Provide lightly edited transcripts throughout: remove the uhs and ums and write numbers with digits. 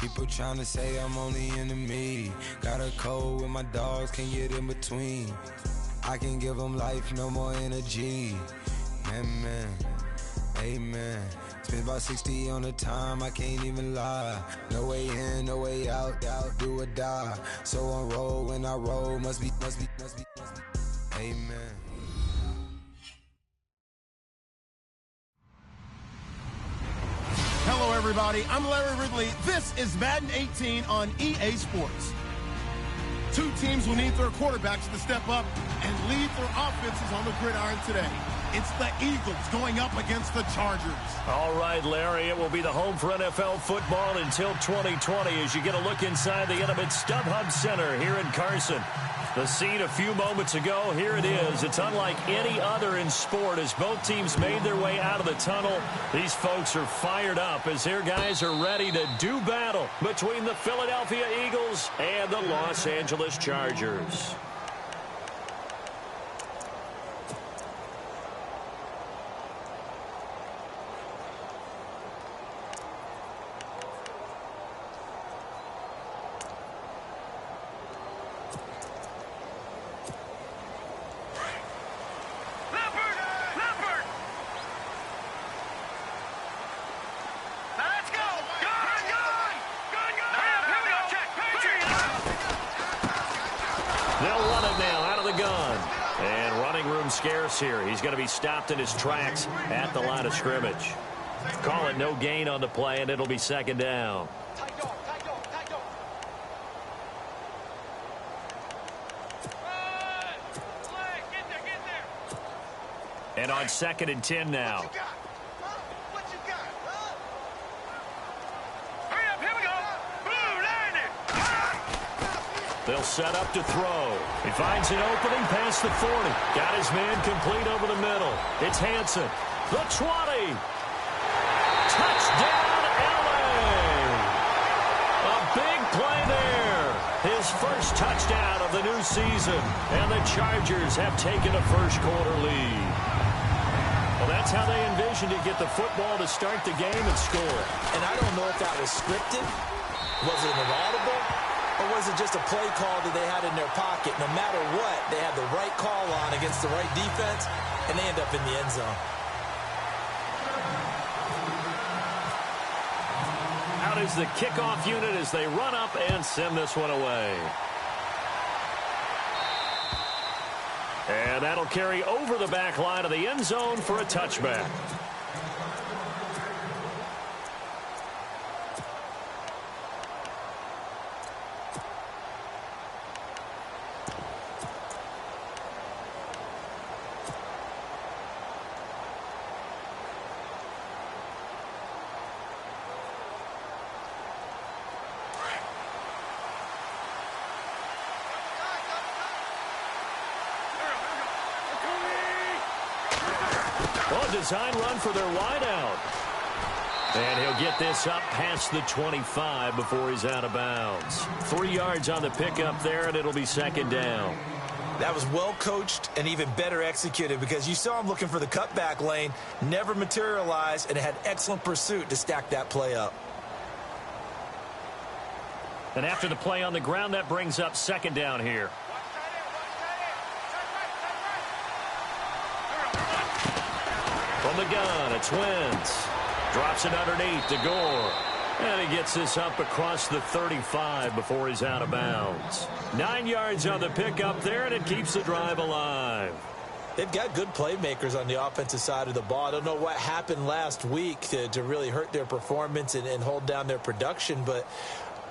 People trying to say I'm on the enemy. Got a cold with my dogs, can't get in between. I can give them life, no more energy. Man, amen. Spent about 60 on the time, I can't even lie. No way in, no way out, do or die. So on roll, when I roll, must be. Amen. Hello, everybody. I'm Larry Ridley. This is Madden 18 on EA Sports. Two teams will need their quarterbacks to step up and lead their offenses on the gridiron today. It's the Eagles going up against the Chargers. All right, Larry, it will be the home for NFL football until 2020 as you get a look inside the intimate StubHub Center here in Carson. The scene a few moments ago, here it is. It's unlike any other in sport as both teams made their way out of the tunnel. These folks are fired up as their guys are ready to do battle between the Philadelphia Eagles and the Los Angeles Chargers. Scarce here. He's going to be stopped in his tracks at the line of scrimmage. Call it no gain on the play, and it'll be second down. And on 2nd and 10 now. They'll set up to throw. He finds an opening past the 40. Got his man complete over the middle. It's Hansen. The 20. Touchdown, LA. A big play there. His first touchdown of the new season. And the Chargers have taken a first-quarter lead. Well, that's how they envisioned to get the football to start the game and score. And I don't know if that was scripted. Was it an audible? Or was it just a play call that they had in their pocket? No matter what, they had the right call on against the right defense, and they end up in the end zone. Out is the kickoff unit as they run up and send this one away. And that'll carry over the back line of the end zone for a touchback. Design run for their wideout. And he'll get this up past the 25 before he's out of bounds. 3 yards on the pickup there, and it'll be second down. That was well coached and even better executed because you saw him looking for the cutback lane, never materialized, and had excellent pursuit to stack that play up. And after the play on the ground, that brings up second down here. From the gun, it's Wentz. Drops it underneath to Gore. And he gets this up across the 35 before he's out of bounds. 9 yards on the pickup there, and it keeps the drive alive. They've got good playmakers on the offensive side of the ball. I don't know what happened last week to really hurt their performance and hold down their production, but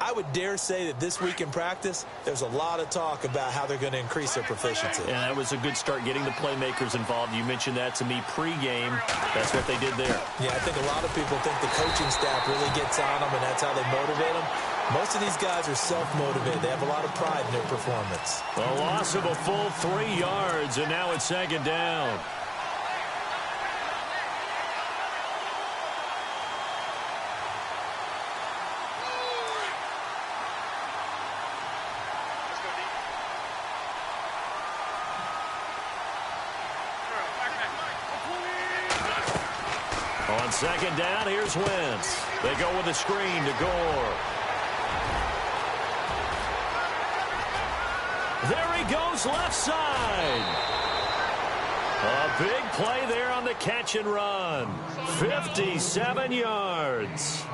I would dare say that this week in practice, there's a lot of talk about how they're going to increase their proficiency. Yeah, that was a good start getting the playmakers involved. You mentioned that to me pregame. That's what they did there. Yeah, I think a lot of people think the coaching staff really gets on them, and that's how they motivate them. Most of these guys are self-motivated. They have a lot of pride in their performance. A loss of a full 3 yards, and now it's second down. On second down, here's Wentz. They go with a screen to Gore. There he goes left side. A big play there on the catch and run. 57 yards.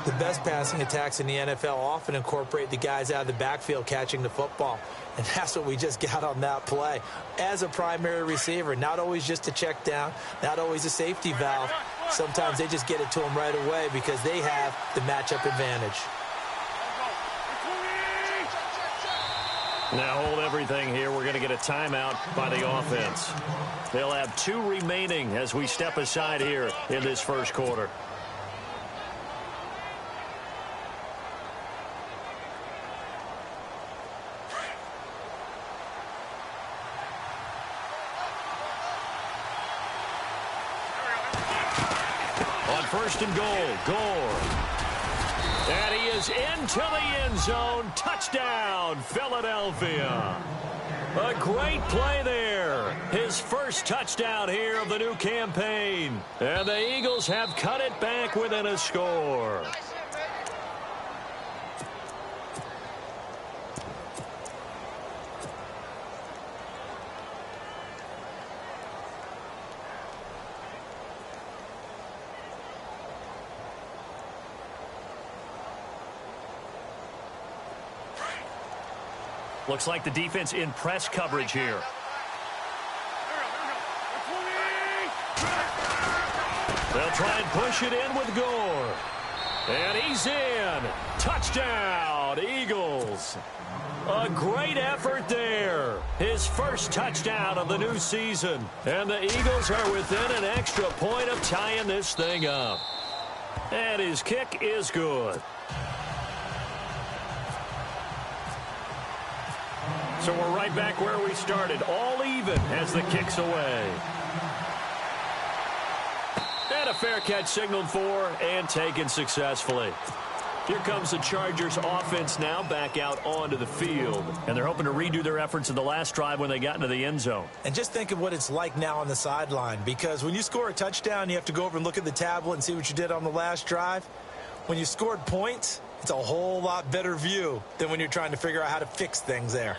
The best passing attacks in the NFL often incorporate the guys out of the backfield catching the football. And that's what we just got on that play. As a primary receiver, not always just a check down, not always a safety valve. Sometimes they just get it to them right away because they have the matchup advantage. Now hold everything here. We're going to get a timeout by the offense. They'll have 2 remaining as we step aside here in this first quarter. On first and goal, Gore. And he is into the end zone. Touchdown, Philadelphia. A great play there. His first touchdown here of the new campaign. And the Eagles have cut it back within a score. Looks like the defense in press coverage here. They'll try and push it in with Gore. And he's in. Touchdown, Eagles. A great effort there. His first touchdown of the new season. And the Eagles are within an extra point of tying this thing up. And his kick is good. So we're right back where we started, all even as the kick's away. And a fair catch signaled for and taken successfully. Here comes the Chargers offense now back out onto the field. And they're hoping to redo their efforts in the last drive when they got into the end zone. And just think of what it's like now on the sideline, because when you score a touchdown, you have to go over and look at the tablet and see what you did on the last drive. When you scored points, it's a whole lot better view than when you're trying to figure out how to fix things there.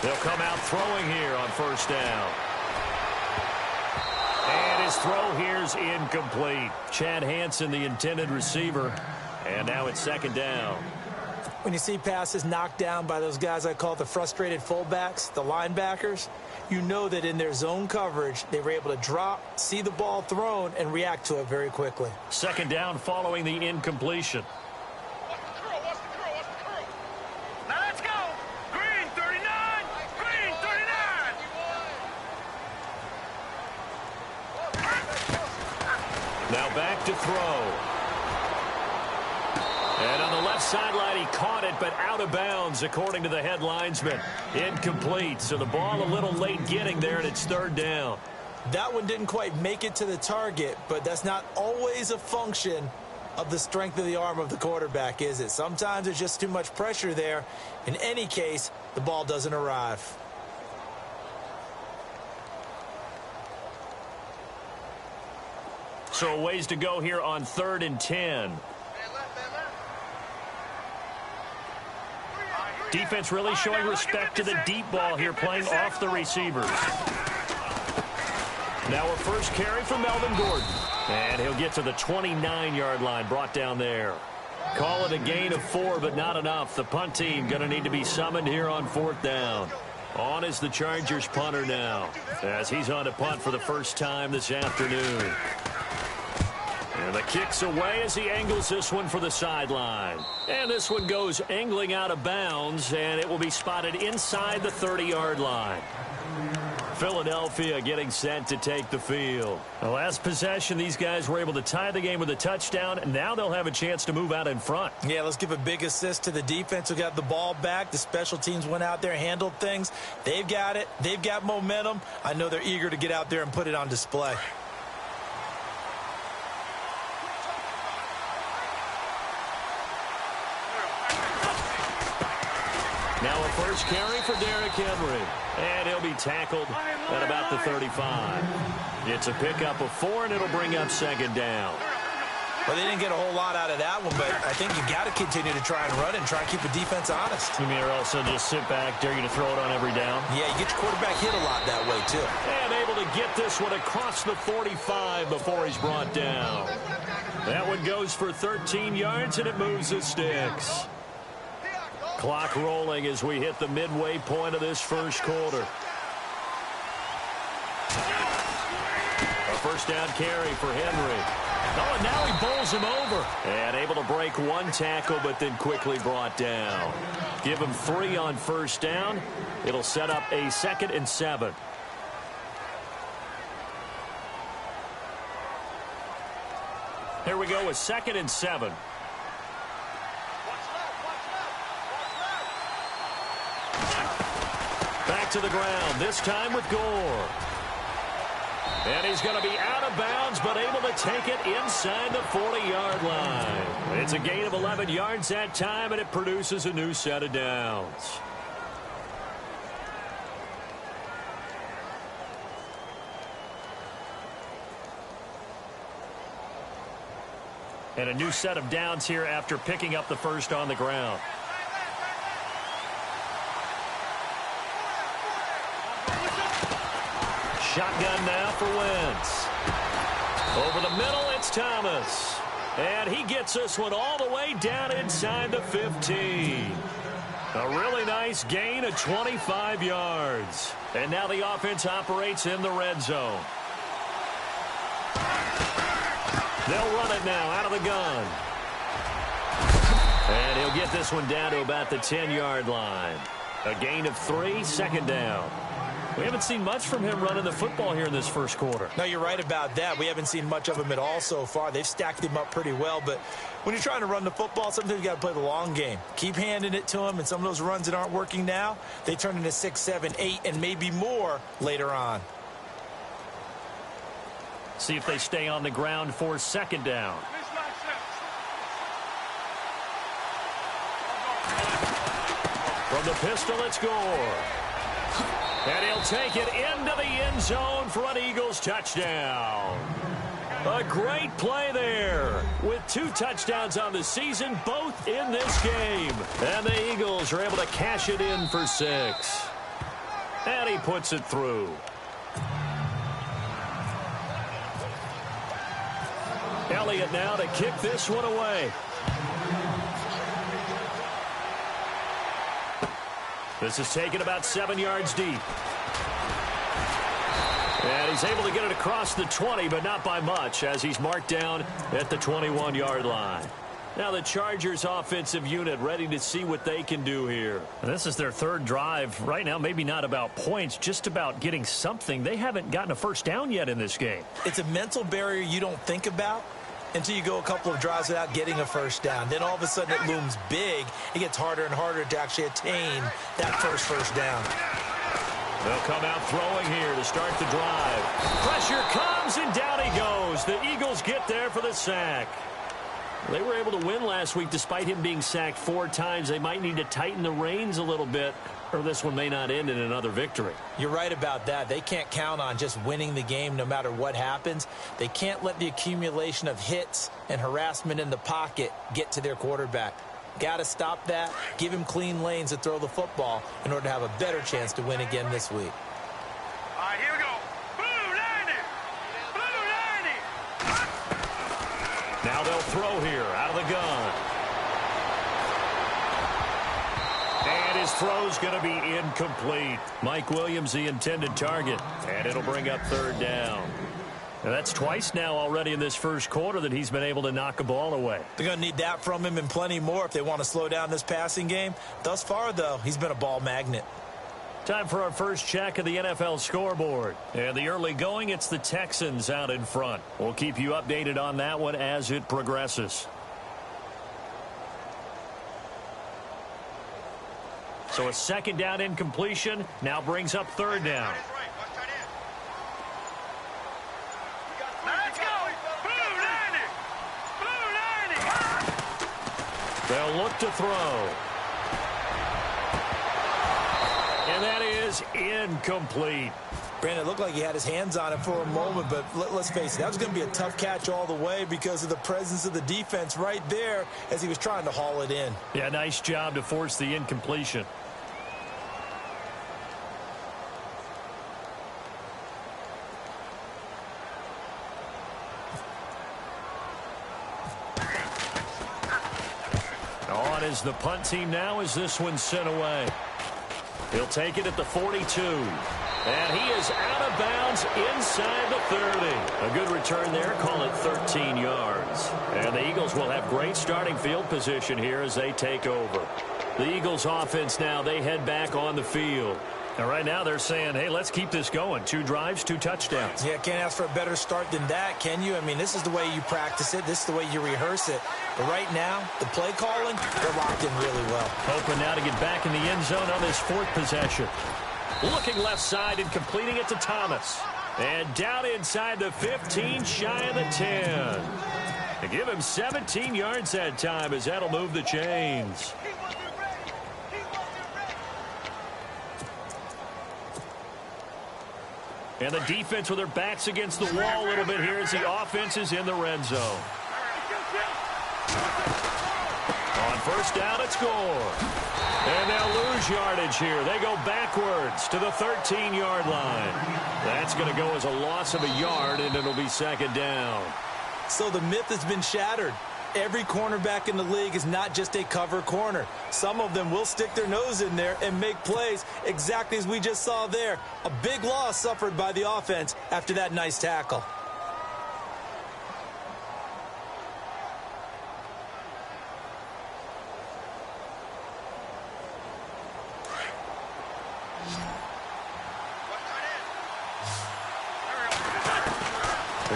They'll come out throwing here on first down. And his throw here's incomplete. Chad Hansen, the intended receiver. And now it's second down. When you see passes knocked down by those guys I call the frustrated fullbacks, the linebackers, you know that in their zone coverage, they were able to drop, see the ball thrown, and react to it very quickly. Second down following the incompletion. Now back to throw. And on the left sideline, he caught it, but out of bounds, according to the head linesman. Incomplete, so the ball a little late getting there, and it's third down. That one didn't quite make it to the target, but that's not always a function of the strength of the arm of the quarterback, is it? Sometimes there's just too much pressure there. In any case, the ball doesn't arrive. So a ways to go here on 3rd and 10. Defense really showing respect to the deep ball here, playing off the receivers. Now a first carry from Melvin Gordon. And he'll get to the 29-yard line, brought down there. Call it a gain of 4, but not enough. The punt team going to need to be summoned here on 4th down. On is the Chargers punter now, as he's on to punt for the first time this afternoon. And the kick's away as he angles this one for the sideline. And this one goes angling out of bounds, and it will be spotted inside the 30-yard line. Philadelphia getting set to take the field. The last possession, these guys were able to tie the game with a touchdown, and now they'll have a chance to move out in front. Yeah, let's give a big assist to the defense who got the ball back. The special teams went out there, handled things. They've got it. They've got momentum. I know they're eager to get out there and put it on display. Now a first carry for Derrick Henry. And he'll be tackled at about the 35. It's a pickup of 4, and it'll bring up second down. Well, they didn't get a whole lot out of that one, but I think you got to continue to try and run and try and keep the defense honest. You mean also just sit back, dare you to throw it on every down? Yeah, you get your quarterback hit a lot that way, too. And able to get this one across the 45 before he's brought down. That one goes for 13 yards, and it moves the sticks. Clock rolling as we hit the midway point of this first quarter. A first down carry for Henry. Oh, and now he bowls him over. And able to break one tackle, but then quickly brought down. Give him 3 on first down. It'll set up a 2nd and 7. Here we go with 2nd and 7. Back to the ground, this time with Gore. And he's going to be out of bounds, but able to take it inside the 40-yard line. It's a gain of 11 yards that time, and it produces a new set of downs. And a new set of downs here after picking up the first on the ground. Shotgun now for Wentz. Over the middle, it's Thomas. And he gets this one all the way down inside the 15. A really nice gain of 25 yards. And now the offense operates in the red zone. They'll run it now out of the gun. And he'll get this one down to about the 10-yard line. A gain of 3, second down. We haven't seen much from him running the football here in this first quarter. No, you're right about that. We haven't seen much of him at all so far. They've stacked him up pretty well, but when you're trying to run the football, sometimes you got to play the long game. Keep handing it to him, and some of those runs that aren't working now, they turn into 6, 7, 8, and maybe more later on. See if they stay on the ground for second down. From the pistol, it's Gore. And he'll take it into the end zone for an Eagles touchdown. A great play there with 2 touchdowns on the season, both in this game. And the Eagles are able to cash it in for 6. And he puts it through. Elliott now to kick this one away. This is taken about 7 yards deep. And he's able to get it across the 20, but not by much, as he's marked down at the 21-yard line. Now the Chargers offensive unit ready to see what they can do here. And this is their 3rd drive. Right now, maybe not about points, just about getting something. They haven't gotten a first down yet in this game. It's a mental barrier you don't think about until you go a couple of drives without getting a first down. Then all of a sudden it looms big. It gets harder and harder to actually attain that first down. They'll come out throwing here to start the drive. Pressure comes, and down he goes. The Eagles get there for the sack. They were able to win last week despite him being sacked 4 times. They might need to tighten the reins a little bit, or this one may not end in another victory. You're right about that. They can't count on just winning the game no matter what happens. They can't let the accumulation of hits and harassment in the pocket get to their quarterback. Got to stop that, give him clean lanes to throw the football in order to have a better chance to win again this week. All right, here we go. Blue 90. Blue 90. Now they'll throw here out of the gun. And his throw's going to be incomplete. Mike Williams, the intended target. And it'll bring up 3rd down. And that's twice now already in this first quarter that he's been able to knock a ball away. They're going to need that from him and plenty more if they want to slow down this passing game. Thus far, though, he's been a ball magnet. Time for our first check of the NFL scoreboard. And the early going, it's the Texans out in front. We'll keep you updated on that one as it progresses. So a 2nd down incompletion now brings up 3rd down. Let's go. Blue 90. Blue 90. They'll look to throw. that is incomplete. Brandon, it looked like he had his hands on it for a moment, but let's face it, that was going to be a tough catch all the way because of the presence of the defense right there as he was trying to haul it in. Yeah, nice job to force the incompletion. On is the punt team now as this one's sent away. He'll take it at the 42. And he is out of bounds inside the 30. A good return there. Call it 13 yards. And the Eagles will have great starting field position here as they take over. The Eagles offense now, they head back on the field. And right now they're saying, hey, let's keep this going. 2 drives, 2 touchdowns. Yeah, can't ask for a better start than that, can you? I mean, this is the way you practice it. This is the way you rehearse it. But right now, the play calling, they're locked in really well. Hoping now to get back in the end zone on this 4th possession. Looking left side and completing it to Thomas. And down inside the 15, shy of the 10. To give him 17 yards that time as that'll move the chains. And the defense with their backs against the wall a little bit here as the offense is in the red zone. On first down, it's score. And they'll lose yardage here. They go backwards to the 13-yard line. That's going to go as a loss of a yard, and it'll be 2nd down. So the myth has been shattered. Every cornerback in the league is not just a cover corner. Some of them will stick their nose in there and make plays exactly as we just saw there. A big loss suffered by the offense after that nice tackle.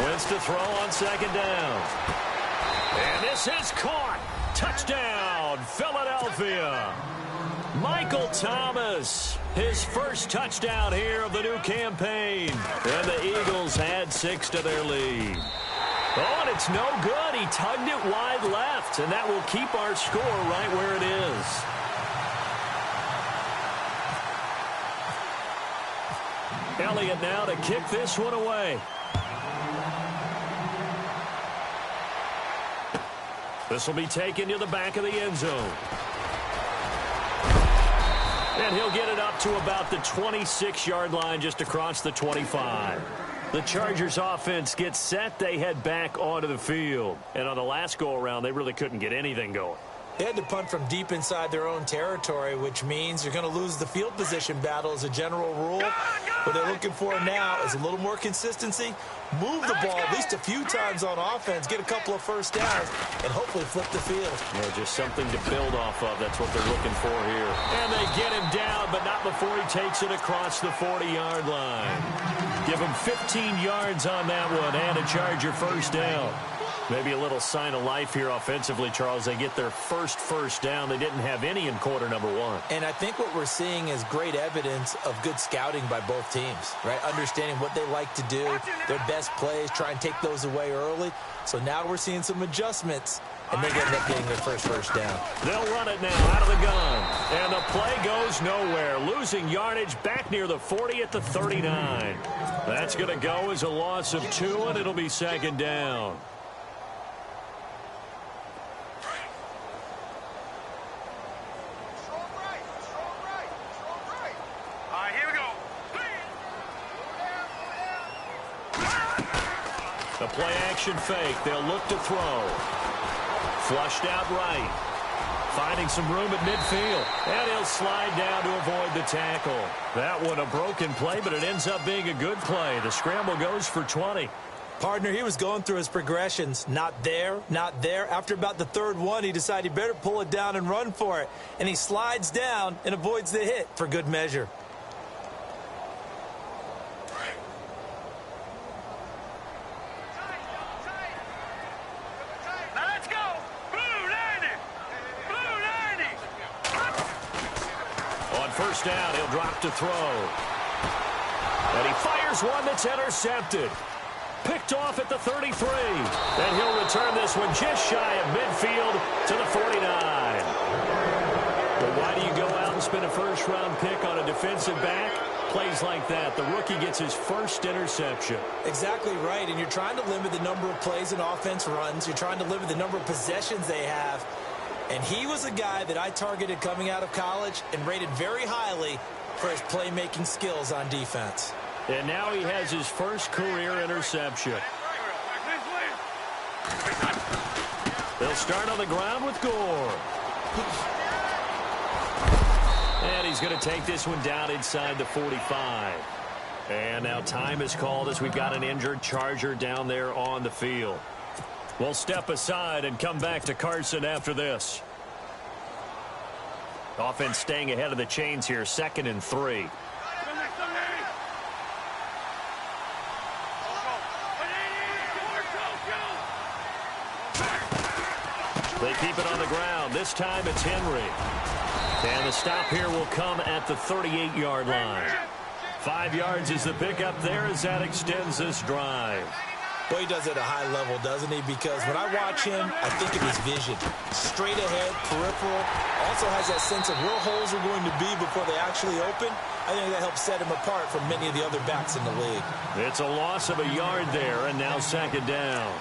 Wins to throw on 2nd down. And this is caught. Touchdown, Philadelphia. Michael Thomas, his first touchdown here of the new campaign. And the Eagles add 6 to their lead. Oh, and it's no good. He tugged it wide left, and that will keep our score right where it is. Elliott now to kick this one away. This will be taken to the back of the end zone. And he'll get it up to about the 26-yard line just across the 25. The Chargers offense gets set. They head back onto the field. And on the last go-around, they really couldn't get anything going. They had to punt from deep inside their own territory, which means you're going to lose the field position battle as a general rule. What they're looking for now is a little more consistency, move the ball at least a few times on offense, get a couple of first downs, and hopefully flip the field. Yeah, just something to build off of. That's what they're looking for here. And they get him down, but not before he takes it across the 40-yard line. Give him 15 yards on that one and a Charger first down. Maybe a little sign of life here offensively, Charles. They get their first down. They didn't have any in quarter number 1. And I think what we're seeing is great evidence of good scouting by both teams, right? Understanding what they like to do, their best plays, try and take those away early. So now we're seeing some adjustments, and they end up getting their first down. They'll run it now out of the gun. And the play goes nowhere. Losing yardage back near the 40 at the 39. That's going to go as a loss of 2, and it'll be 2nd down. The play action fake. They'll look to throw. Flushed out right. Finding some room at midfield. And he'll slide down to avoid the tackle. That one a broken play, but it ends up being a good play. The scramble goes for 20. Partner, he was going through his progressions. Not there, not there. After about the 3rd one, he decided he better pull it down and run for it. And he slides down and avoids the hit for good measure. First down, he'll drop to throw. And he fires one that's intercepted. Picked off at the 33. And he'll return this one just shy of midfield to the 49. But why do you go out and spend a first-round pick on a defensive back? Plays like that. The rookie gets his first interception. Exactly right, and you're trying to limit the number of plays an offense runs. You're trying to limit the number of possessions they have. And he was a guy that I targeted coming out of college and rated very highly for his playmaking skills on defense. And now he has his first career interception. They'll start on the ground with Gore. And he's going to take this one down inside the 45. And now time is called as we've got an injured Charger down there on the field. We'll step aside and come back to Carson after this. Offense staying ahead of the chains here, 2nd and 3. They keep it on the ground. This time it's Henry. And the stop here will come at the 38-yard line. 5 yards is the pickup there as that extends this drive. Well, he does it at a high level, doesn't he? Because when I watch him, I think of his vision. Straight ahead, peripheral. Also has that sense of where holes are going to be before they actually open. I think that helps set him apart from many of the other backs in the league. It's a loss of a yard there, and now 2nd down.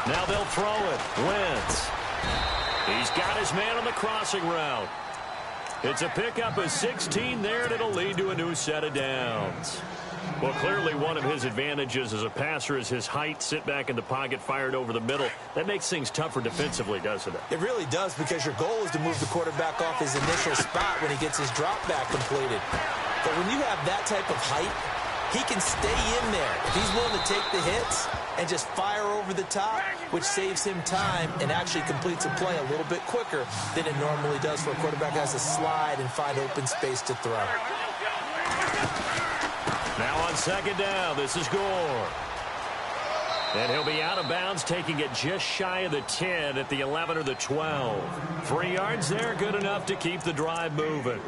Now they'll throw it. Wentz. He's got his man on the crossing route. It's a pickup of 16 there, and it'll lead to a new set of downs. Well, clearly one of his advantages as a passer is his height. Sit back in the pocket, fired over the middle. That makes things tougher defensively, doesn't it? It really does, because your goal is to move the quarterback off his initial spot when he gets his drop back completed. But when you have that type of height, he can stay in there if he's willing to take the hits and just fire over the top, which saves him time and actually completes a play a little bit quicker than it normally does for a quarterback who has to slide and find open space to throw. Now on 2nd down, this is Gore. And he'll be out of bounds, taking it just shy of the 10 at the 11 or the 12. 3 yards there, good enough to keep the drive moving.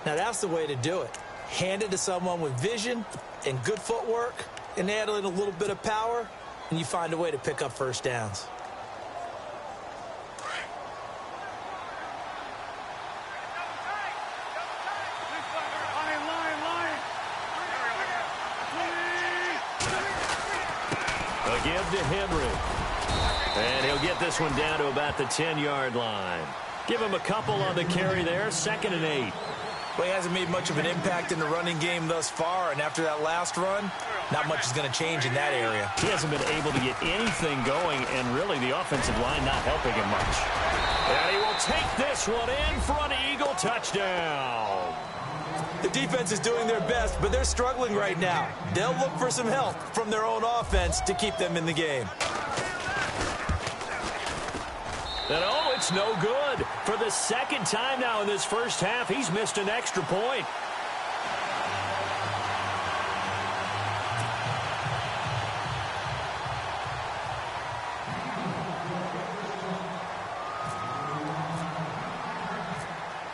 Now that's the way to do it. Hand it to someone with vision and good footwork, and add in a little bit of power, and you find a way to pick up first downs. A give to Henry. And he'll get this one down to about the 10-yard line. Give him a couple on the carry there, 2nd and 8. Well, he hasn't made much of an impact in the running game thus far, and after that last run, not much is going to change in that area. He hasn't been able to get anything going, and really the offensive line not helping him much. And he will take this one in for an Eagle touchdown. The defense is doing their best, but they're struggling right now. They'll look for some help from their own offense to keep them in the game. And oh, it's no good. For the 2nd time now in this first half, he's missed an extra point.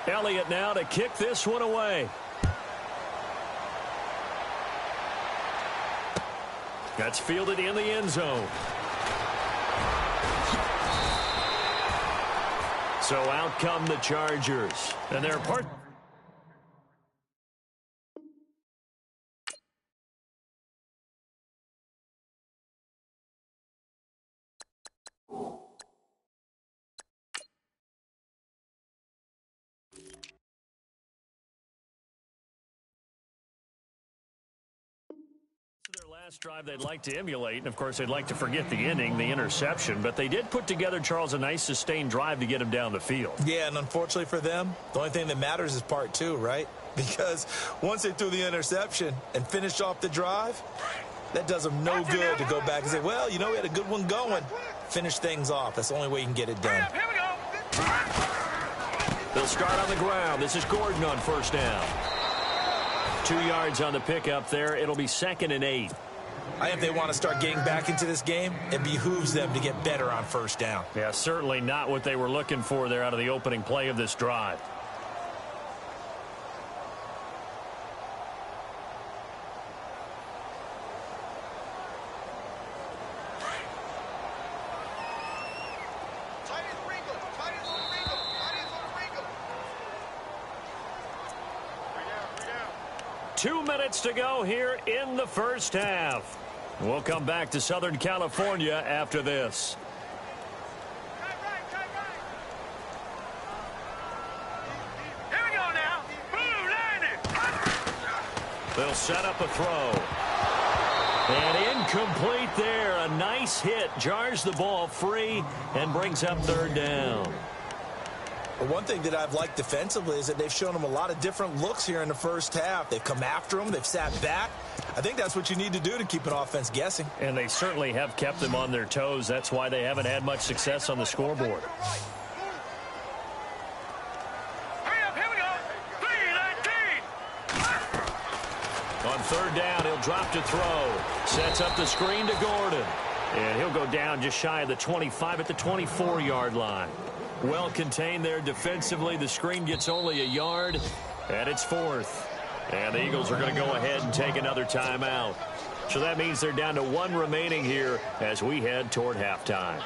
Elliott now to kick this one away. That's fielded in the end zone. So out come the Chargers. And they're part... Last drive they'd like to emulate, and of course they'd like to forget the inning, the interception, but they did put together, Charles, a nice sustained drive to get him down the field. Yeah, and unfortunately for them, the only thing that matters is part 2, right? Because once they threw the interception and finished off the drive, that does them no good to go back and say, well, you know, we had a good one going. Finish things off. That's the only way you can get it done. Here we go. They'll start on the ground. This is Gordon on 1st down. 2 yards on the pickup there. It'll be 2nd and 8. I think if they want to start getting back into this game, it behooves them to get better on first down. Yeah, certainly not what they were looking for there out of the opening play of this drive. Two minutes to go here in the first half. We'll come back to Southern California after this. Here we go now. Boom, landed. They'll set up a throw. And incomplete there. A nice hit. Jars the ball free and brings up 3rd down. But one thing that I've liked defensively is that they've shown them a lot of different looks here in the first half. They've come after them. They've sat back. I think that's what you need to do to keep an offense guessing. And they certainly have kept them on their toes. That's why they haven't had much success on the scoreboard. Hurry up, here we go. 3-19. On 3rd down, he'll drop to throw. Sets up the screen to Gordon. And he'll go down just shy of the 25 at the 24-yard line. Well contained there defensively. The screen gets only a yard, and it's 4th. And the Eagles are going to go ahead and take another timeout. So that means they're down to 1 remaining here as we head toward halftime.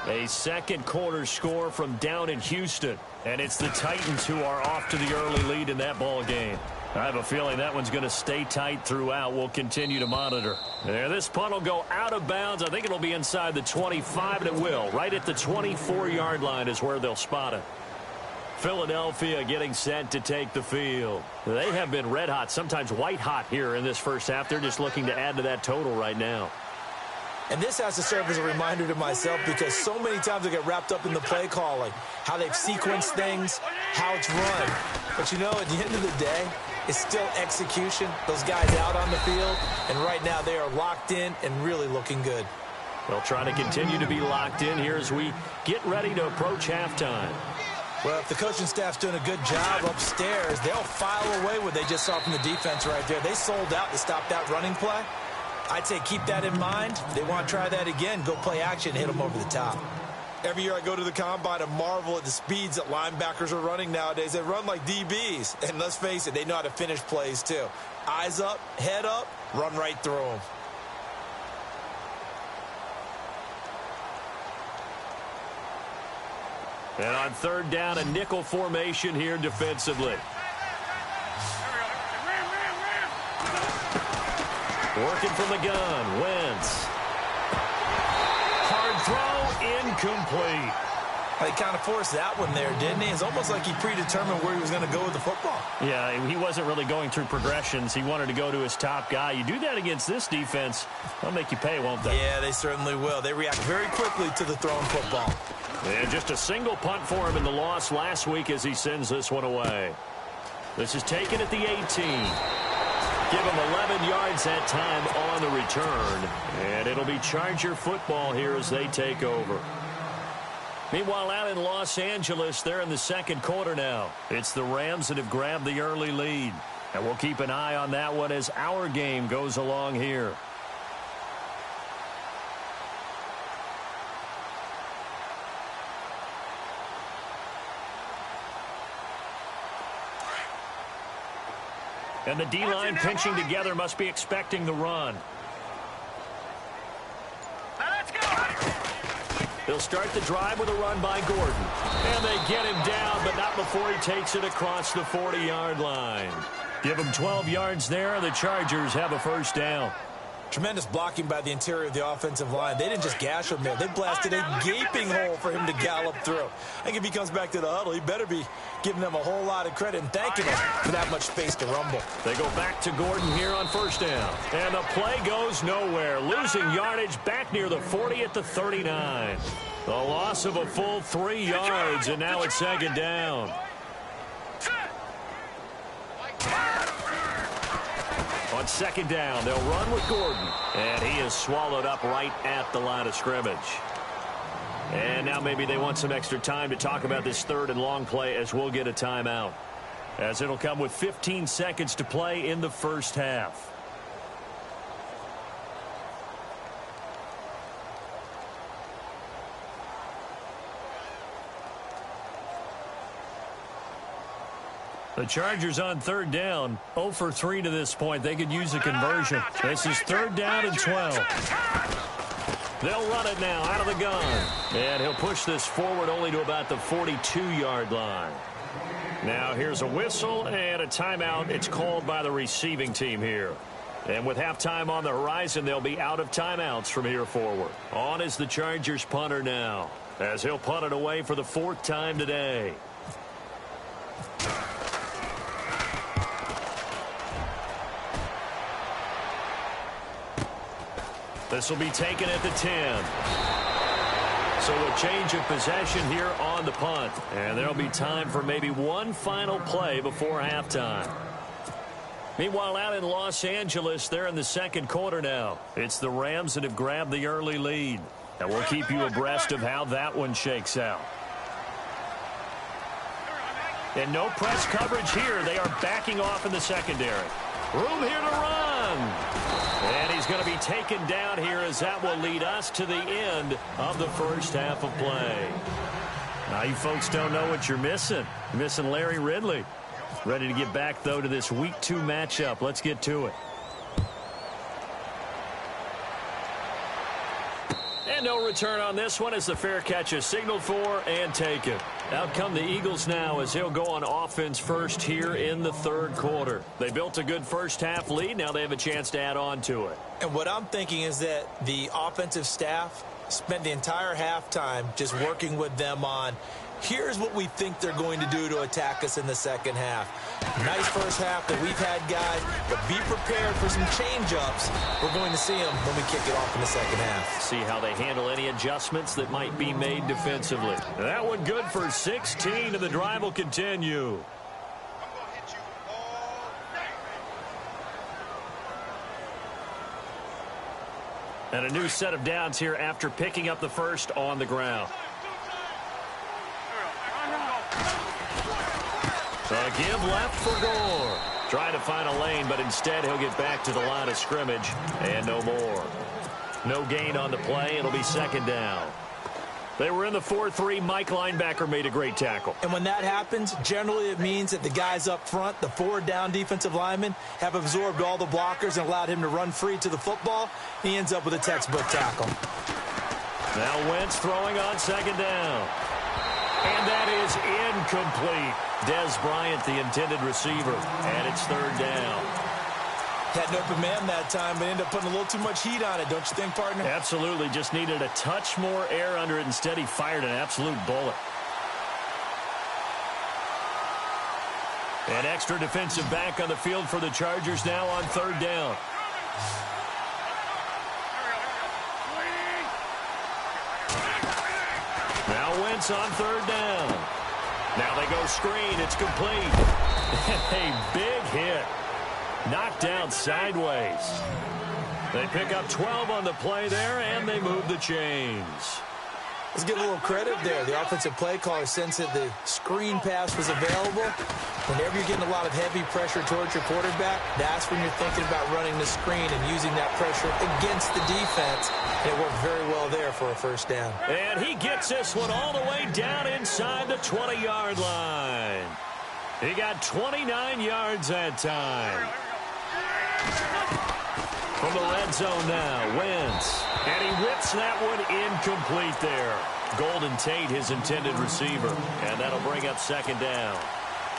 A second quarter score from down in Houston, and it's the Titans who are off to the early lead in that ball game. I have a feeling that one's going to stay tight throughout. We'll continue to monitor. And this punt will go out of bounds. I think it'll be inside the 25, and it will. Right at the 24-yard line is where they'll spot it. Philadelphia getting set to take the field. They have been red hot, sometimes white hot here in this first half. They're just looking to add to that total right now. And this has to serve as a reminder to myself because so many times I get wrapped up in the play calling, how they've sequenced things, how it's run. But, you know, at the end of the day, it's still execution. Those guys out on the field, and right now they are locked in and really looking good. They'll try to continue to be locked in here as we get ready to approach halftime. Well, if the coaching staff's doing a good job upstairs, they'll file away what they just saw from the defense right there. They sold out to stop that running play. I'd say keep that in mind. If they want to try that again, go play action and hit them over the top. Every year I go to the combine and marvel at the speeds that linebackers are running nowadays. They run like DBs. And let's face it, they know how to finish plays too. Eyes up, head up, run right through them. And on 3rd down, a nickel formation here defensively. Working from the gun, Wentz. Hard throw, incomplete. He kind of forced that one there, didn't he? It's almost like he predetermined where he was going to go with the football. Yeah, he wasn't really going through progressions. He wanted to go to his top guy. You do that against this defense, they'll make you pay, won't they? Yeah, they certainly will. They react very quickly to the thrown football. And just a single punt for him in the loss last week as he sends this one away. This is taken at the 18. Give him 11 yards that time on the return. And it'll be Charger football here as they take over. Meanwhile, out in Los Angeles, they're in the second quarter now. It's the Rams that have grabbed the early lead. And we'll keep an eye on that one as our game goes along here. And the D-line pinching together must be expecting the run. Now let's go. They'll start the drive with a run by Gordon. And they get him down, but not before he takes it across the 40-yard line. Give him 12 yards there. The Chargers have a first down. Tremendous blocking by the interior of the offensive line. They didn't just gash him there. They blasted a gaping hole for him to gallop through. I think if he comes back to the huddle, he better be giving them a whole lot of credit and thanking them for that much space to rumble. They go back to Gordon here on first down. And the play goes nowhere. Losing yardage back near the 40 at the 39. The loss of a full 3 yards, and now it's second down. On second down, they'll run with Gordon. And he is swallowed up right at the line of scrimmage. And now maybe they want some extra time to talk about this third and long play as we'll get a timeout. as it'll come with 15 seconds to play in the first half. The Chargers on third down, 0 for 3 to this point. They could use a conversion. This is third down and 12. They'll run it now out of the gun. And he'll push this forward only to about the 42-yard line. Now here's a whistle and a timeout. It's called by the receiving team here. And with halftime on the horizon, they'll be out of timeouts from here forward. On is the Chargers punter now, as he'll punt it away for the 4th time today. This will be taken at the 10. So a change of possession here on the punt. And there'll be time for maybe one final play before halftime. Meanwhile, out in Los Angeles, they're in the second quarter now. It's the Rams that have grabbed the early lead. And we'll keep you abreast of how that one shakes out. And no press coverage here. They are backing off in the secondary. Room here to run. And he's going to be taken down here, as that will lead us to the end of the first half of play. Now you folks don't know what you're missing. You're missing Larry Ridley. Ready to get back, though, to this Week 2 matchup. Let's get to it. And no return on this one as the fair catch is signaled for and taken. Out come the Eagles now as they'll go on offense first here in the third quarter. They built a good first half lead. Now they have a chance to add on to it. And what I'm thinking is that the offensive staff spent the entire halftime just working with them on, here's what we think they're going to do to attack us in the second half. Nice first half that we've had, guys, but be prepared for some change-ups. We're going to see them when we kick it off in the second half. See how they handle any adjustments that might be made defensively. That one good for 16, and the drive will continue. And a new set of downs here after picking up the first on the ground. A give left for Gore. Trying to find a lane, but instead he'll get back to the line of scrimmage. And no more. No gain on the play. It'll be second down. They were in the 4-3. Mike linebacker made a great tackle. And when that happens, generally it means that the guys up front, the 4-down defensive linemen, have absorbed all the blockers and allowed him to run free to the football. He ends up with a textbook tackle. Now Wentz throwing on second down. And that is incomplete. Dez Bryant, the intended receiver, and it's third down. Had an open man that time, but ended up putting a little too much heat on it, don't you think, partner? Absolutely. Just needed a touch more air under it. Instead, he fired an absolute bullet. An extra defensive back on the field for the Chargers now on third down. Now Wentz on third down. Now they go screen. It's complete. A big hit. Knocked down sideways. They pick up 12 on the play there, and they move the chains. Let's give a little credit there. The offensive play caller sensed that the screen pass was available. Whenever you're getting a lot of heavy pressure towards your quarterback, that's when you're thinking about running the screen and using that pressure against the defense. And it worked very well there for a first down. And he gets this one all the way down inside the 20-yard line. He got 29 yards that time. From the red zone now, Wentz. And he whips that one incomplete there. Golden Tate, his intended receiver. And that'll bring up second down.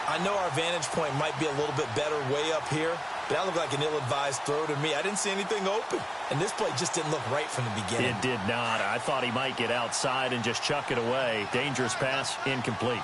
I know our vantage point might be a little bit better way up here, but that looked like an ill-advised throw to me. I didn't see anything open. And this play just didn't look right from the beginning. It did not. I thought he might get outside and just chuck it away. Dangerous pass, incomplete.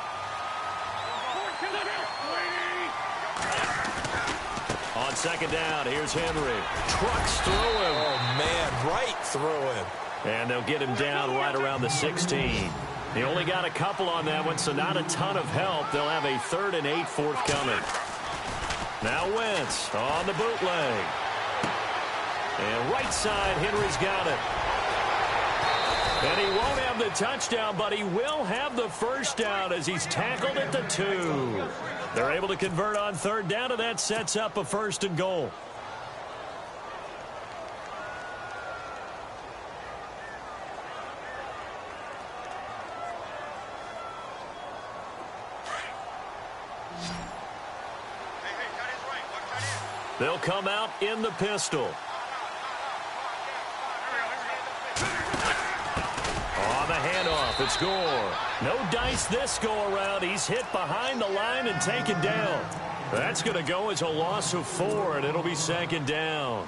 On second down, here's Henry. Trucks through him. Oh, man, right through him. And they'll get him down right around the 16. He only got a couple on that one, so not a ton of help. They'll have a 3rd and 8 forthcoming. Now Wentz on the bootleg. And right side, Henry's got it. And he won't have the touchdown, but he will have the first down as he's tackled at the 2. They're able to convert on third down, and that sets up a 1st and goal. They'll come out in the pistol. On the handoff, it's Gore. No dice this go-around. He's hit behind the line and taken down. That's going to go as a loss of 4, and it'll be 2nd down.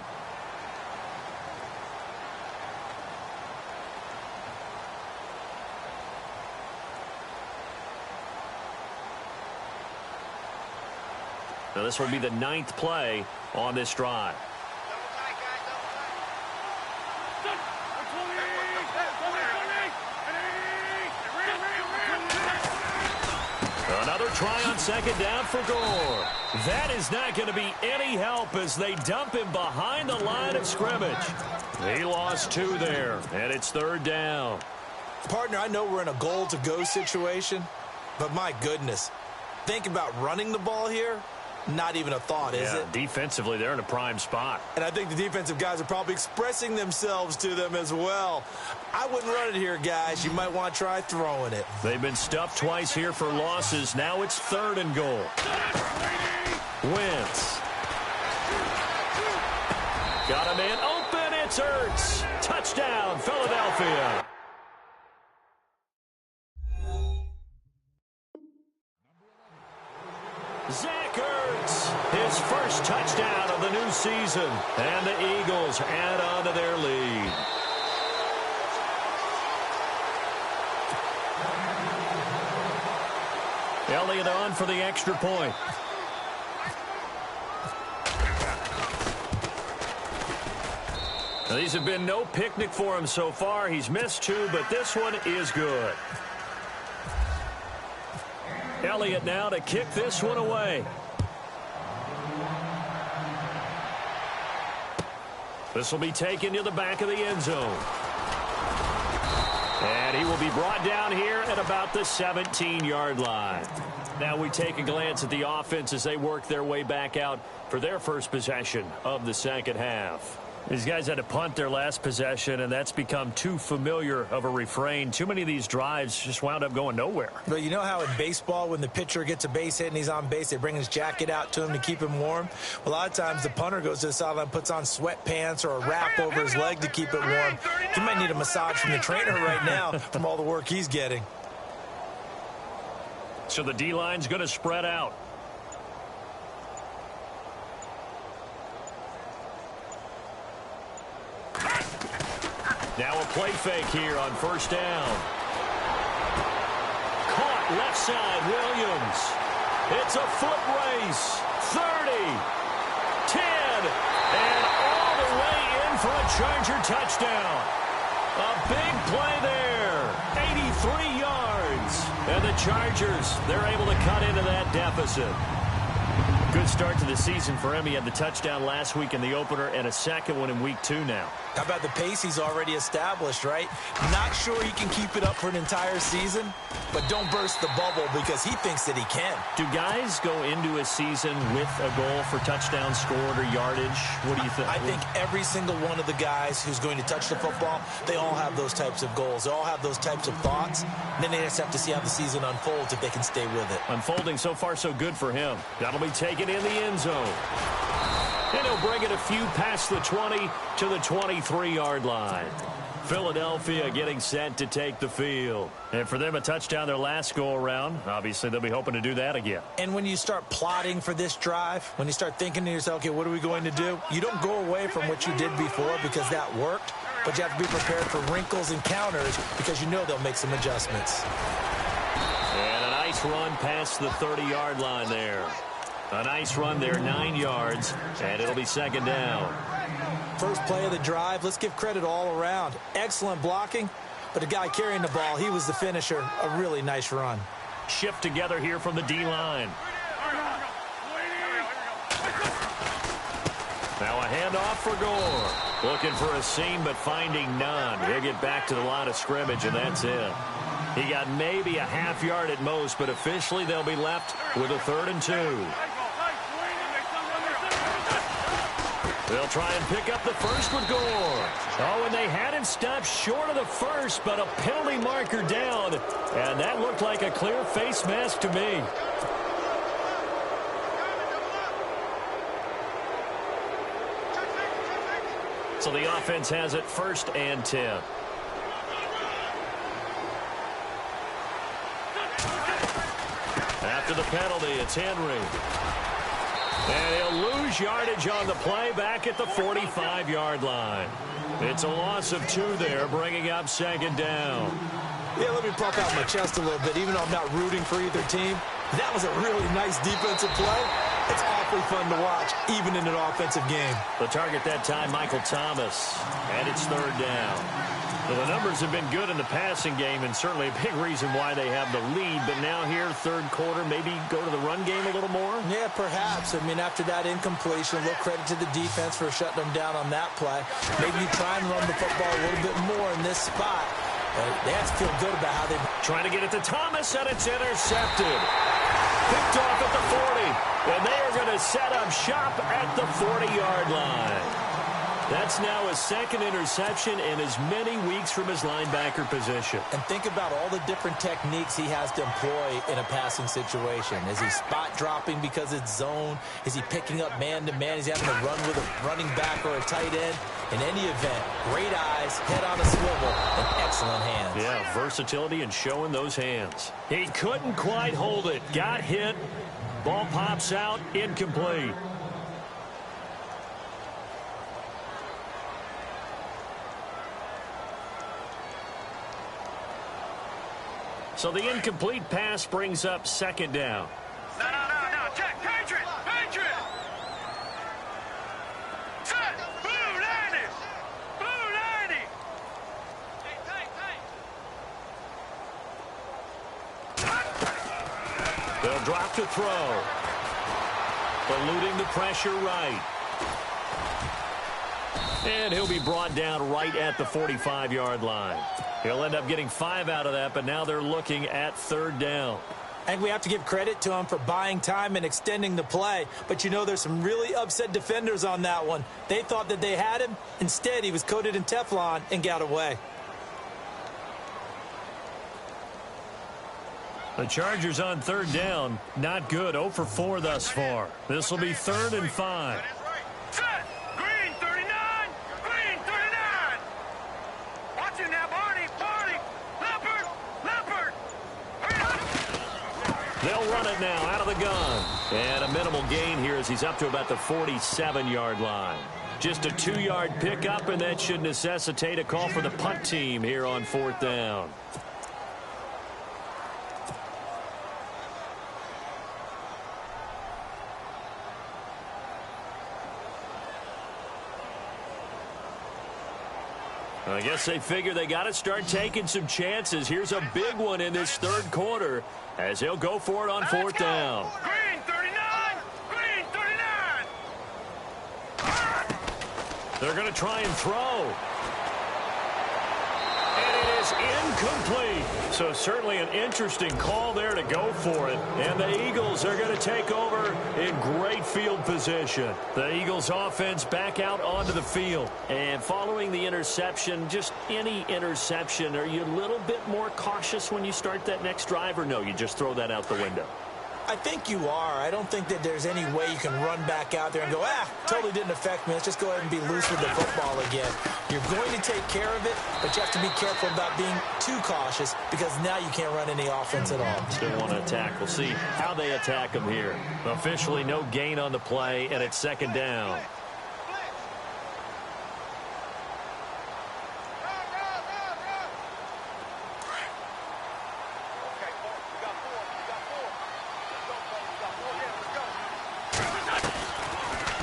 Now this will be the 9th play on this drive. Another try on 2nd down for Gore. That is not going to be any help as they dump him behind the line of scrimmage. He lost 2 there, and it's 3rd down. Partner, I know we're in a goal-to-go situation, but my goodness, think about running the ball here. Not even a thought, is it? Defensively, they're in a prime spot. And I think the defensive guys are probably expressing themselves to them as well. I wouldn't run it here, guys. You might want to try throwing it. They've been stuffed twice here for losses. Now it's 3rd and goal. Wentz. Got a man open. It's Ertz. Touchdown, Philadelphia. Zach Ertz, his first touchdown of the new season, and the Eagles add on to their lead. Elliott on for the extra point. Now, these have been no picnic for him so far. He's missed 2, but this one is good. Elliott now to kick this one away. This will be taken to the back of the end zone. And he will be brought down here at about the 17-yard line. Now we take a glance at the offense as they work their way back out for their first possession of the second half. These guys had to punt their last possession, and that's become too familiar of a refrain. Too many of these drives just wound up going nowhere. But you know how in baseball, when the pitcher gets a base hit and he's on base, they bring his jacket out to him to keep him warm? Well, a lot of times the punter goes to the sideline, puts on sweatpants or a wrap over his leg to keep it warm. He might need a massage from the trainer right now from all the work he's getting. So the D-line's going to spread out. Now a play fake here on 1st down. Caught left side, Williams. It's a foot race. 30, 10, and all the way in for a Charger touchdown. A big play there. 83 yards. And the Chargers, they're able to cut into that deficit. Good start to the season for him. He had the touchdown last week in the opener and a second one in week 2 now. How about the pace he's already established, right? Not sure he can keep it up for an entire season, but don't burst the bubble because he thinks that he can. Do guys go into a season with a goal for touchdowns scored or yardage? What do you think? I think every single one of the guys who's going to touch the football, they all have those types of goals. They all have those types of thoughts. And then they just have to see how the season unfolds if they can stay with it. Unfolding so far so good for him. That'll be taken in the end zone. And he'll bring it a few past the 20 to the 23-yard line. Philadelphia getting set to take the field. And for them, a touchdown their last go-around. Obviously, they'll be hoping to do that again. And when you start plotting for this drive, when you start thinking to yourself, okay, what are we going to do? You don't go away from what you did before because that worked, but you have to be prepared for wrinkles and counters because you know they'll make some adjustments. And a nice run past the 30-yard line there. A nice run there, 9 yards, and it'll be 2nd down. First play of the drive, let's give credit all around. Excellent blocking, but the guy carrying the ball, he was the finisher. A really nice run. Shift together here from the D-line. Now a handoff for Gore. Looking for a seam, but finding none. He'll get back to the line of scrimmage, and that's it. He got maybe a half yard at most, but officially they'll be left with a 3rd and 2. They'll try and pick up the first with Gore. Oh, and they had him stopped short of the first, but a penalty marker down. And that looked like a clear face mask to me. So the offense has it 1st and 10. After the penalty, it's Henry. And he'll lose yardage on the play back at the 45-yard line. It's a loss of 2 there, bringing up 2nd down. Yeah, let me pump out my chest a little bit. Even though I'm not rooting for either team, that was a really nice defensive play. It's awfully fun to watch, even in an offensive game. The target that time, Michael Thomas. And it's 3rd down. Well, the numbers have been good in the passing game, and certainly a big reason why they have the lead. But now here, 3rd quarter, maybe go to the run game a little more? Yeah, perhaps. I mean, after that incompletion, a little credit to the defense for shutting them down on that play. Maybe you try and run the football a little bit more in this spot. But they have to feel good about how they're trying to get it to Thomas, and it's intercepted. Picked off at the 40, and they are going to set up shop at the 40-yard line. That's now his 2nd interception in as many weeks from his linebacker position. And think about all the different techniques he has to employ in a passing situation. Is he spot dropping because it's zone? Is he picking up man-to-man? Is he having to run with a running back or a tight end? In any event, great eyes, head on a swivel, and excellent hands. Yeah, versatility and showing those hands. He couldn't quite hold it. Got hit. Ball pops out. Incomplete. So the incomplete pass brings up 2nd down. No. Check. Patriot. Set. Blue 90. They'll drop to throw. Eluding the pressure right. And he'll be brought down right at the 45-yard line. He'll end up getting 5 out of that, but now they're looking at 3rd down. I think we have to give credit to him for buying time and extending the play. But, you know, there's some really upset defenders on that one. They thought that they had him. Instead, he was coated in Teflon and got away. The Chargers on 3rd down. Not good. 0 for 4 thus far. This will be 3rd and 5. Set. Green 39. Green 39. Watch him now, Barney. Leopard. They'll run it now out of the gun. And a minimal gain here as he's up to about the 47-yard line. Just a 2-yard pickup, and that should necessitate a call for the punt team here on 4th down. I guess they figure they got to start taking some chances. Here's a big one in this 3rd quarter as he'll go for it on 4th down. Green 39. Green 39. They're going to try and throw. And it is incomplete. So certainly an interesting call there to go for it. And the Eagles are going to take over in great field position. The Eagles offense back out onto the field. And following the interception, just any interception, are you a little bit more cautious when you start that next drive, or no, you just throw that out the window? I think you are. I don't think that there's any way you can run back out there and go, totally didn't affect me. Let's just go ahead and be loose with the football again. You're going to take care of it, but you have to be careful about being too cautious because now you can't run any offense at all. Still want to attack. We'll see how they attack them here. Officially no gain on the play, and it's 2nd down.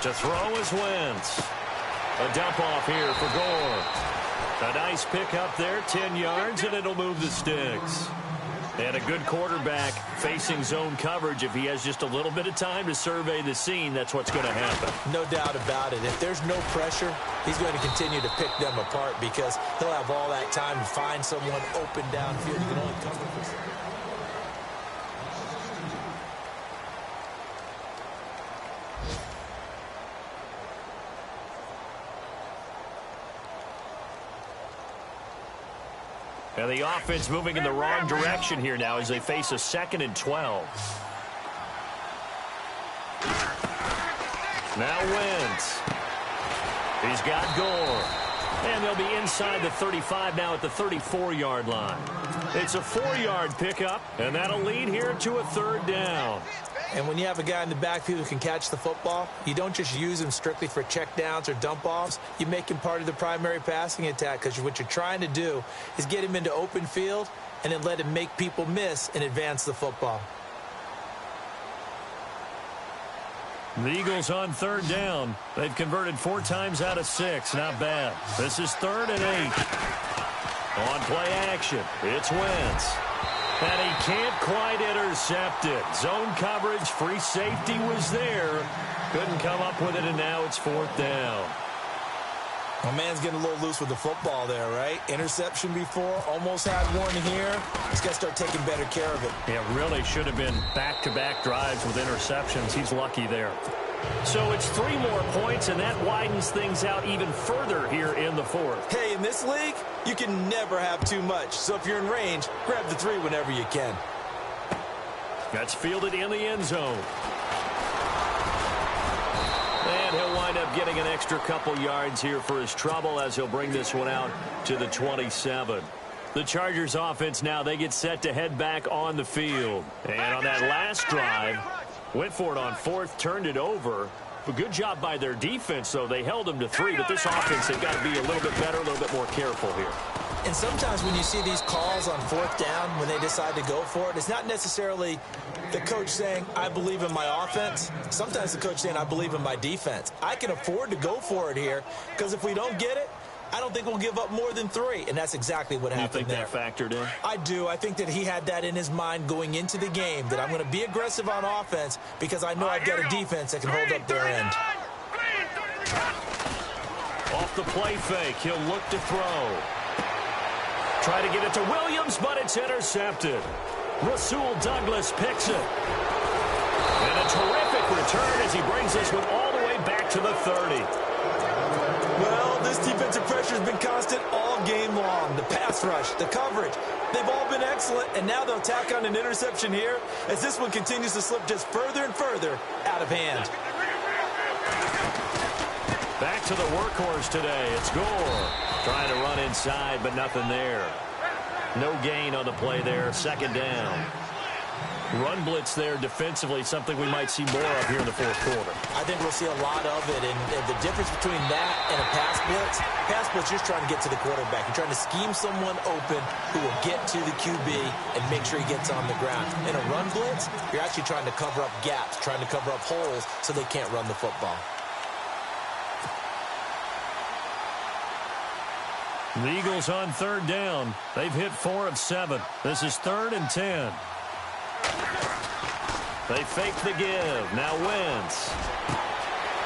To throw is Wentz. A dump off here for Gore. A nice pick up there, 10 yards, and it'll move the sticks. And a good quarterback facing zone coverage. If he has just a little bit of time to survey the scene, that's what's going to happen. No doubt about it. If there's no pressure, he's going to continue to pick them apart because he'll have all that time to find someone open downfield. He can only cover for And the offense moving in the wrong direction here now as they face a 2nd and 12. Now Wentz. He's got Gore. And they'll be inside the 35 now at the 34-yard line. It's a 4-yard pickup, and that'll lead here to a 3rd down. And when you have a guy in the backfield who can catch the football, you don't just use him strictly for checkdowns or dump-offs. You make him part of the primary passing attack because what you're trying to do is get him into open field and then let him make people miss and advance the football. The Eagles on 3rd down. They've converted 4 times out of 6. Not bad. This is 3rd and 8. On play action, it's Wentz. And he can't quite intercept it. Zone coverage, free safety was there. Couldn't come up with it, and now it's 4th down. My man's getting a little loose with the football there, right? Interception before, almost had one here. He's got to start taking better care of it. Yeah, really should have been back-to-back drives with interceptions. He's lucky there. So it's 3 more points, and that widens things out even further here in the 4th. Hey, in this league, you can never have too much. So if you're in range, grab the 3 whenever you can. That's fielded in the end zone. And he'll wind up getting an extra couple yards here for his trouble as he'll bring this one out to the 27. The Chargers offense now, they get set to head back on the field. And on that last drive, went for it on 4th, turned it over. A good job by their defense, though. They held them to 3, but this offense, they've got to be a little bit better, a little bit more careful here. And sometimes when you see these calls on 4th down, when they decide to go for it, it's not necessarily the coach saying, I believe in my offense. Sometimes the coach saying, I believe in my defense. I can afford to go for it here because if we don't get it, I don't think we'll give up more than 3, and that's exactly what happened there. You think that factored in? I do. I think that he had that in his mind going into the game, that I'm going to be aggressive on offense because I know I've got a defense that can hold up their end. Off the play fake, he'll look to throw. Try to get it to Williams, but it's intercepted. Rasul Douglas picks it. And a terrific return as he brings this one all the way back to the 30. Well, this defensive pressure has been constant all game long. The pass rush, the coverage, they've all been excellent, and now they'll tack on an interception here as this one continues to slip just further and further out of hand. Back to the workhorse today. It's Gore. Trying to run inside, but nothing there. No gain on the play there. 2nd down. Run blitz there defensively, something we might see more of here in the 4th quarter. I think we'll see a lot of it, and the difference between that and a pass blitz, just trying to get to the quarterback. You're trying to scheme someone open who will get to the QB and make sure he gets on the ground. In a run blitz, you're actually trying to cover up gaps, trying to cover up holes so they can't run the football. The Eagles on 3rd down. They've hit 4 of 7. This is 3rd and 10. They fake the give. Now Wentz.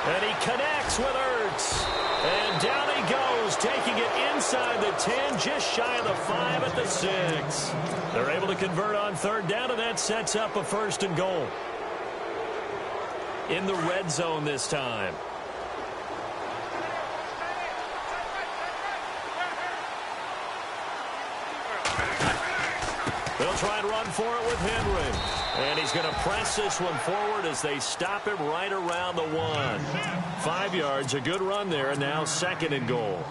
And he connects with Ertz. And down he goes, taking it inside the 10, just shy of the 5 at the 6. They're able to convert on 3rd down, and that sets up a 1st and goal. In the red zone this time. They'll try and run for it with Henry. And he's going to press this one forward as they stop him right around the 1. 5 yards, a good run there, and now 2nd and goal.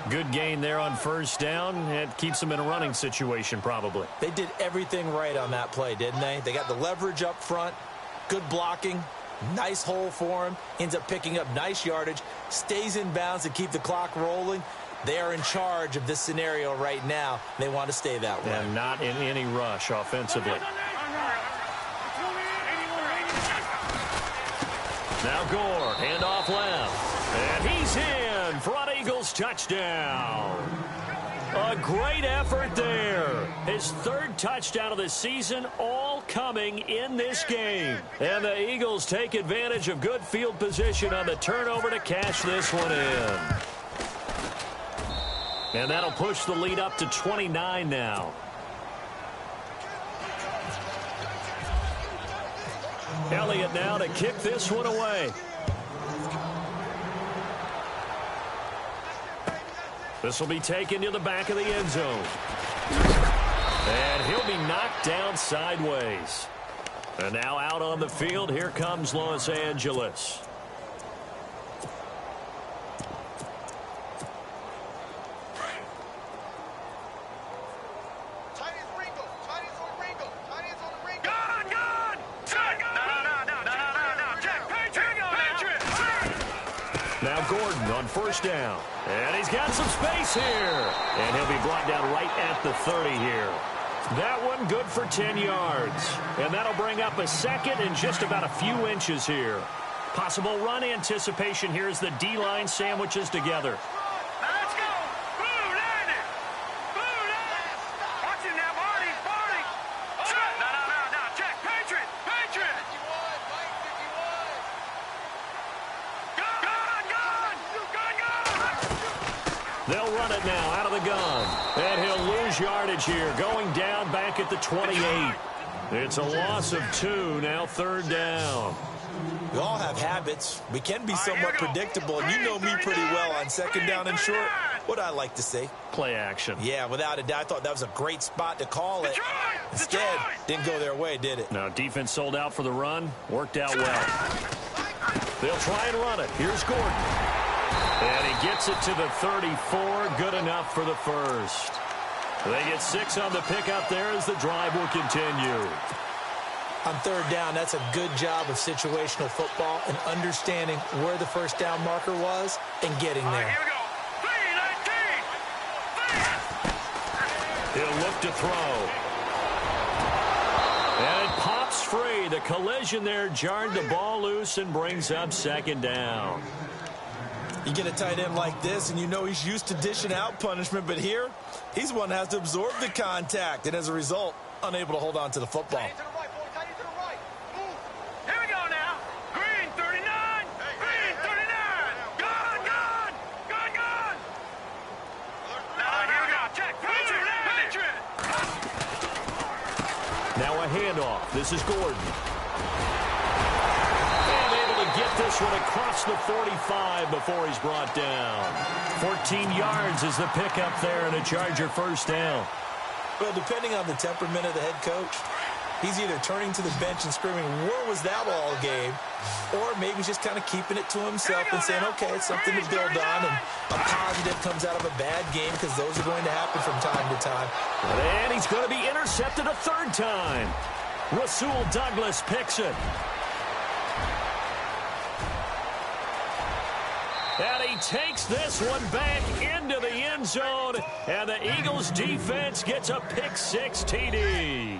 Good gain there on 1st down. It keeps them in a running situation probably. They did everything right on that play, didn't they? They got the leverage up front, good blocking, nice hole for him, ends up picking up nice yardage, stays in bounds to keep the clock rolling. They are in charge of this scenario right now. They want to stay that way. And not in any rush offensively. Now Gore, handoff left. And he's in. Front Eagles touchdown. A great effort there. His third touchdown of the season, all coming in this game. And the Eagles take advantage of good field position on the turnover to cash this one in. And that'll push the lead up to 29 now. Elliott now to kick this one away. This will be taken to the back of the end zone. And he'll be knocked down sideways. And now out on the field, here comes Los Angeles. Now Gordon on first down. And he's got some space here. And he'll be brought down right at the 30 here. That one good for 10 yards. And that'll bring up a second and just about a few inches here. Possible run anticipation here as the D-line sandwiches together. Let's go. Blue landed. Blue landed. Watch him now, Barney. Barney. No. Check. Patriot. They'll run it now out of the gun. And he'll lose yardage here, going down back at the 28. It's a loss of 2, now third down. We all have habits. We can be somewhat predictable, and you know me pretty well on second down and short. What I like to say? Play action. Yeah, without a doubt, I thought that was a great spot to call it. Instead, didn't go their way, did it? Now, defense sold out for the run. Worked out well. They'll try and run it. Here's Gordon. And he gets it to the 34. Good enough for the first. They get 6 on the pickup there as the drive will continue. On third down, that's a good job of situational football and understanding where the first down marker was and getting there. Here we go. 3-19. He'll look to throw. And it pops free. The collision there jarred the ball loose and brings up second down. You get a tight end like this, and you know he's used to dishing out punishment, but here, he's the one that has to absorb the contact, and as a result, unable to hold on to the football. Here we go now. Green 39. Green 39. Gone. Now here we go. Check. Patriot. Now a handoff. This is Gordon. Get this one across the 45 before he's brought down. 14 yards is the pickup there and a Charger first down. Well, depending on the temperament of the head coach, he's either turning to the bench and screaming, where was that all game? Or maybe he's just kind of keeping it to himself and saying, okay, it's something to build on, and a positive comes out of a bad game because those are going to happen from time to time. And he's going to be intercepted a third time. Rasul Douglas picks it. And he takes this one back into the end zone. And the Eagles defense gets a pick-6 TD.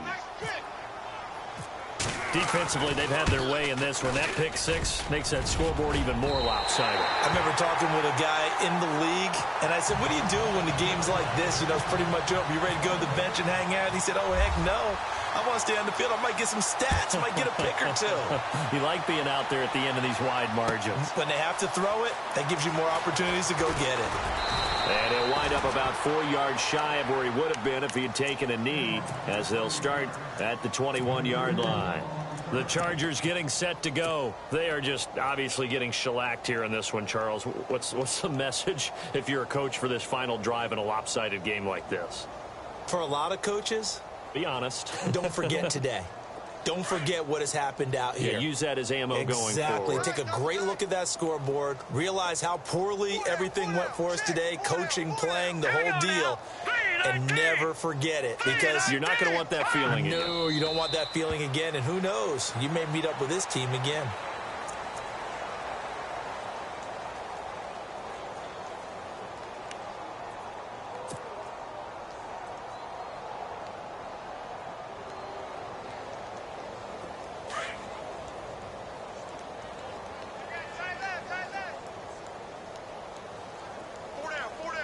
Defensively, they've had their way in this one. That pick-6 makes that scoreboard even more lopsided. I remember talking with a guy in the league, and I said, what do you do when the game's like this? You know, it's pretty much over. You ready to go to the bench and hang out? He said, oh, heck no. I want to stay on the field. I might get some stats. I might get a pick or two. You like being out there at the end of these wide margins. When they have to throw it, that gives you more opportunities to go get it. And he'll wind up about 4 yards shy of where he would have been if he had taken a knee, as they'll start at the 21-yard line. The Chargers getting set to go. They are just obviously getting shellacked here in this one, Charles. What's the message if you're a coach for this final drive in a lopsided game like this? For a lot of coaches, be honest. Don't forget today. Don't forget what has happened out here. Yeah, use that as ammo going forward. Exactly. Take a great look at that scoreboard. Realize how poorly everything went for us today. Coaching, playing, the whole deal. And never forget it, because you're not going to want that feeling again. No, you don't want that feeling again. And who knows? You may meet up with this team again.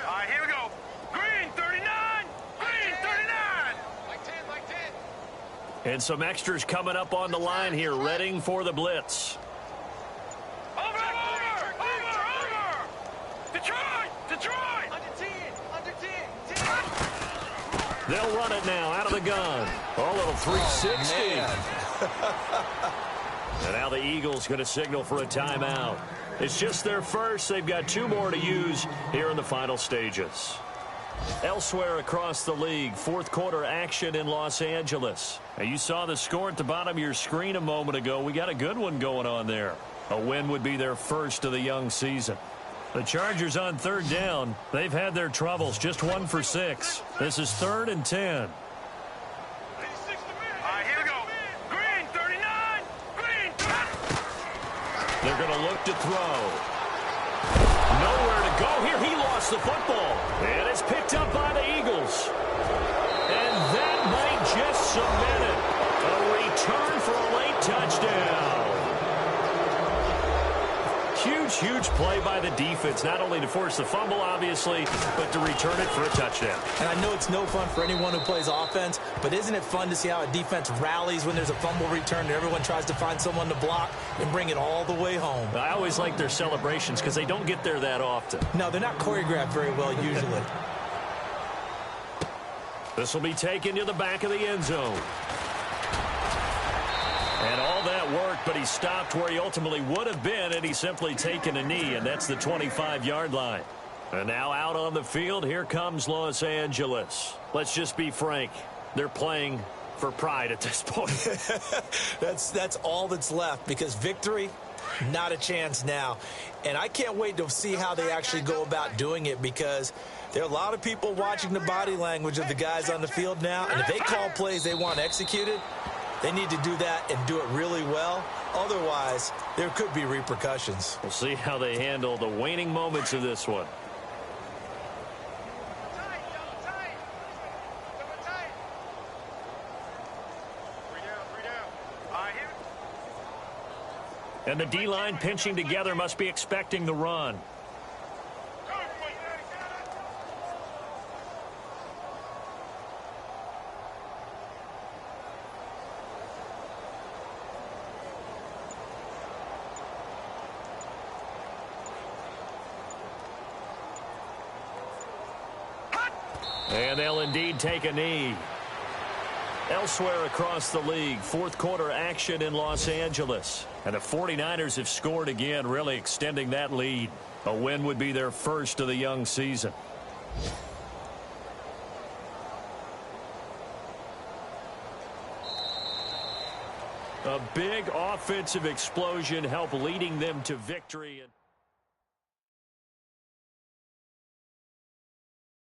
All right, here we go. Green 39. And some extras coming up on the line here, readying for the blitz. Over! Detroit! Under 10! They'll run it now out of the gun. A little 360. And now the Eagles going to signal for a timeout. It's just their first. They've got 2 more to use here in the final stages. Elsewhere across the league, fourth quarter action in Los Angeles. Now you saw the score at the bottom of your screen a moment ago. We got a good one going on there. A win would be their first of the young season. The Chargers on third down. They've had their troubles, just 1 for 6. This is 3rd and 10. All right, here we go. Green, 39. Green, 30. They're going to look to throw. Nowhere to go here. He lost the football. And it's picked up by the Eagles. And that might just cement it. A return for a late touchdown. Huge play by the defense, not only to force the fumble, obviously, but to return it for a touchdown. And I know it's no fun for anyone who plays offense, but isn't it fun to see how a defense rallies when there's a fumble return and everyone tries to find someone to block and bring it all the way home? I always like their celebrations because they don't get there that often. No, they're not choreographed very well usually. This will be taken to the back of the end zone. And all that worked, but he stopped where he ultimately would have been, and he's simply taken a knee, and that's the 25-yard line. And now out on the field, here comes Los Angeles. Let's just be frank. They're playing for pride at this point. That's all that's left, because victory, not a chance now. And I can't wait to see how they actually go about doing it, because there are a lot of people watching the body language of the guys on the field now, and if they call plays they want executed, they need to do that and do it really well. Otherwise, there could be repercussions. We'll see how they handle the waning moments of this one. And the D-line pinching together must be expecting the run. And they'll indeed take a knee. Elsewhere across the league, fourth quarter action in Los Angeles. And the 49ers have scored again, really extending that lead. A win would be their first of the young season. A big offensive explosion helped leading them to victory.